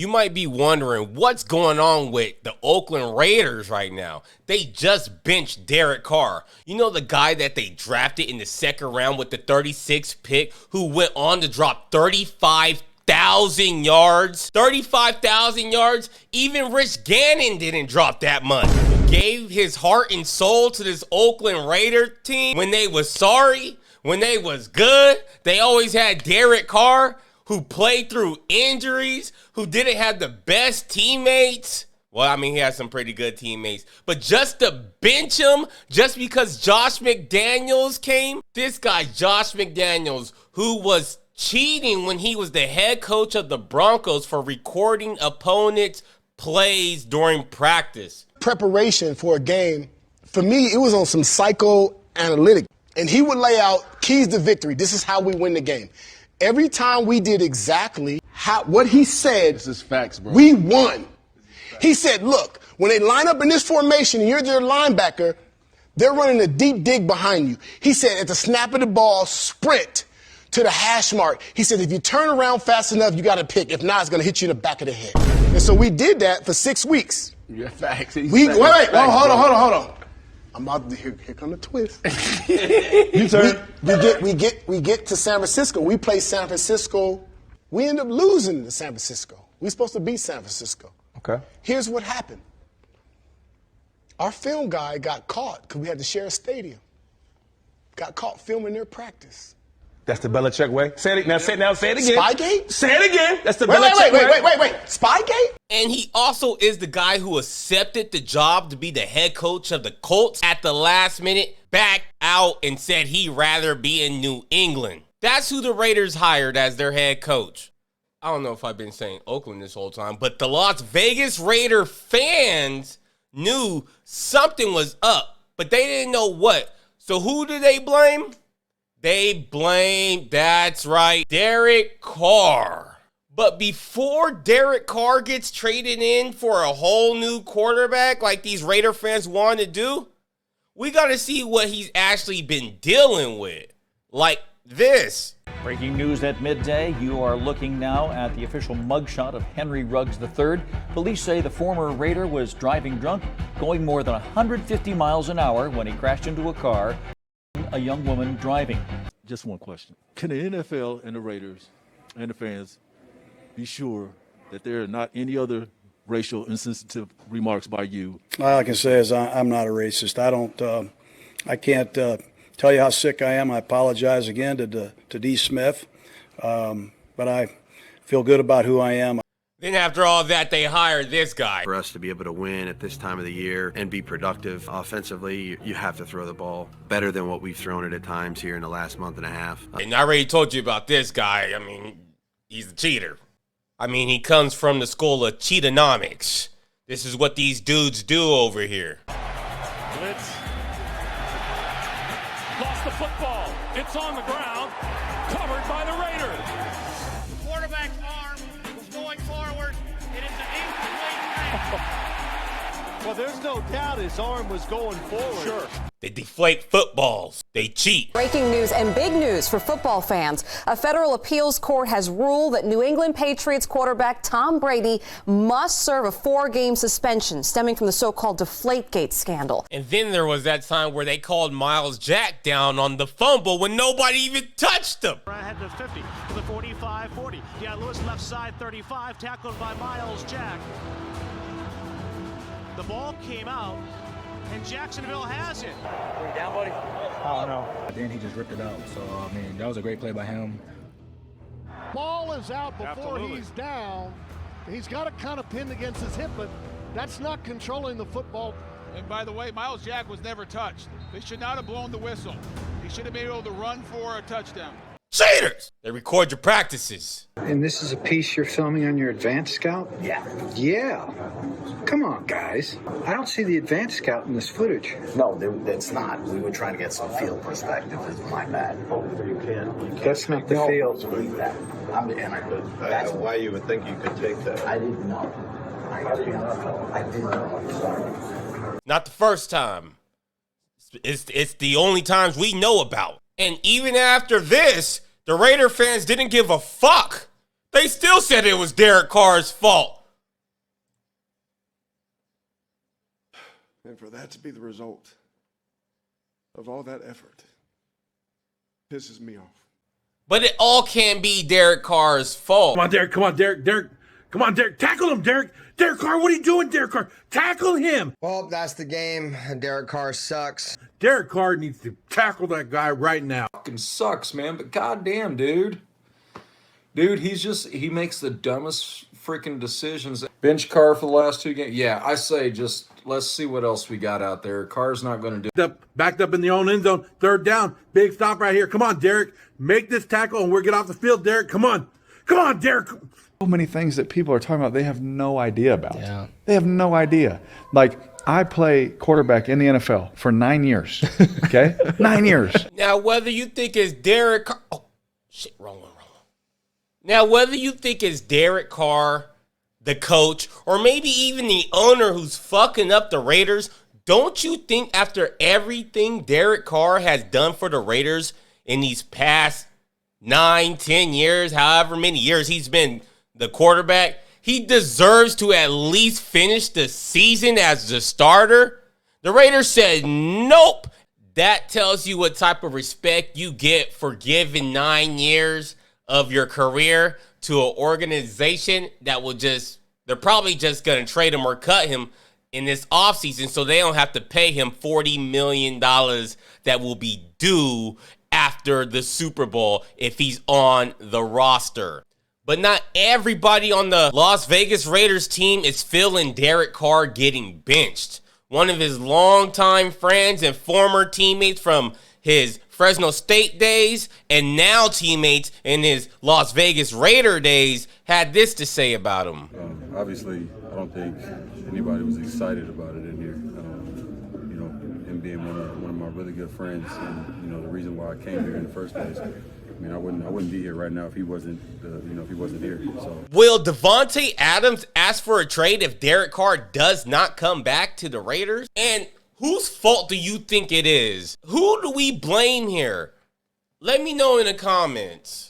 You might be wondering what's going on with the Oakland Raiders right now. They just benched Derek Carr. You know, the guy that they drafted in the second round with the 36th pick, who went on to drop 35,000 yards. 35,000 yards? Even Rich Gannon didn't drop that much. Gave his heart and soul to this Oakland Raider team when they was sorry, when they was good. They always had Derek Carr, who played through injuries, who didn't have the best teammates. Well, I mean, he had some pretty good teammates. But just to bench him, just because Josh McDaniels came, this guy, Josh McDaniels, who was cheating when he was the head coach of the Broncos for recording opponents' plays during practice. Preparation for a game, for me, it was on some psychoanalytic. And he would lay out keys to victory. This is how we win the game. Every time we did exactly what he said, this is facts, bro. We won. He said, look, when they line up in this formation and you're their linebacker, they're running a deep dig behind you. He said, at the snap of the ball, sprint to the hash mark. He said, if you turn around fast enough, you got to pick. If not, it's going to hit you in the back of the head. And so we did that for 6 weeks. Yeah, facts. Wait, hold on. I'm about to here come the twist. we get to San Francisco. We play San Francisco. We end up losing to San Francisco. We're supposed to beat San Francisco. Okay. Here's what happened. Our film guy got caught because we had to share a stadium. Got caught filming their practice. That's the Belichick way. Say it now. Say it again. Spygate? Say it again. That's the Belichick way. Wait. Spygate? And he also is the guy who accepted the job to be the head coach of the Colts at the last minute, backed out and said he'd rather be in New England. That's who the Raiders hired as their head coach. I don't know if I've been saying Oakland this whole time, but the Las Vegas Raider fans knew something was up, but they didn't know what. So who do they blame? They blame, that's right, Derek Carr. But before Derek Carr gets traded in for a whole new quarterback like these Raider fans want to do, we got to see what he's actually been dealing with. Like this. Breaking news at midday. You are looking now at the official mugshot of Henry Ruggs III. Police say the former Raider was driving drunk, going more than 150 miles an hour when he crashed into a car. A young woman driving. Just one question. Can the NFL and the Raiders and the fans be sure that there are not any other racial insensitive remarks by you? All I can say is I'm not a racist. I can't tell you how sick I am. I apologize again to D. Smith, but I feel good about who I am. Then after all that, they hired this guy. For us to be able to win at this time of the year and be productive offensively, you have to throw the ball better than what we've thrown it at times here in the last month and a half. And I already told you about this guy. I mean, he's a cheater. I mean, he comes from the school of cheatonomics. This is what these dudes do over here. Blitz. Lost the football. It's on the ground. Covered by the Raiders. The quarterback's arm was going forward. It is an incomplete pass. Well, there's no doubt his arm was going forward. Sure. They deflate footballs. They cheat. Breaking news and big news for football fans. A federal appeals court has ruled that New England Patriots quarterback Tom Brady must serve a 4-game suspension stemming from the so-called Deflategate scandal. And then there was that time where they called Miles Jack down on the fumble when nobody even touched him. Ahead to 50 to the 45-40. Yeah, Lewis left side 35, tackled by Miles Jack. The ball came out, and Jacksonville has it. Are you down, buddy? I don't know. Then he just ripped it out. So, I mean, that was a great play by him. Ball is out before he's down. He's got it kind of pinned against his hip, but that's not controlling the football. And by the way, Miles Jack was never touched. They should not have blown the whistle. He should have been able to run for a touchdown. Cheaters! They record your practices. And this is a piece you're filming on your Advanced Scout? Yeah. Yeah. Come on, guys. I don't see the Advanced Scout in this footage. No, it's not. We were trying to get some field perspective. Is my bad. Oh, you can't. That's not the field. Believe that. That's why you would think you could take that. I didn't know. I didn't know. Not the first time. It's the only times we know about. And even after this, the Raider fans didn't give a fuck They still said it was Derek Carr's fault. And for that to be the result of all that effort pisses me off. But it all can't be Derek Carr's fault. Come on, Derek. Come on, Derek. Derek. Come on, Derek. Tackle him, Derek. Derek Carr, what are you doing, Derek Carr? Tackle him. Well, that's the game. Derek Carr sucks. Derek Carr needs to tackle that guy right now. Fucking sucks, man. But goddamn, dude. Dude, he makes the dumbest freaking decisions. Bench Carr for the last 2 games. Yeah, I say just let's see what else we got out there. Carr's not going to do. Backed up in the own end zone. 3rd down. Big stop right here. Come on, Derek. Make this tackle and we'll get off the field, Derek. Come on. Come on, Derek. So many things that people are talking about they have no idea about. Yeah. They have no idea. Like, I play quarterback in the NFL for 9 years. Okay? 9 years. Now, whether you think it's Derek Carr... Oh, shit, wrong one. Now, whether you think it's Derek Carr, the coach, or maybe even the owner who's fucking up the Raiders, don't you think after everything Derek Carr has done for the Raiders in these past 9, 10 years, however many years he's been the quarterback, he deserves to at least finish the season as the starter? The Raiders said nope. That tells you what type of respect you get for giving 9 years of your career to an organization that will they're probably just going to trade him or cut him in this offseason so they don't have to pay him $40 million that will be due after the Super Bowl if he's on the roster. But not everybody on the Las Vegas Raiders team is feeling Derek Carr getting benched. One of his longtime friends and former teammates from his Fresno State days and now teammates in his Las Vegas Raider days had this to say about him. Obviously, I don't think anybody was excited about it in here. Him being one of my really good friends, and the reason why I came here in the first place. I mean, I wouldn't be here right now if he wasn't here. So. Will Devontae Adams ask for a trade if Derek Carr does not come back to the Raiders? And whose fault do you think it is? Who do we blame here? Let me know in the comments.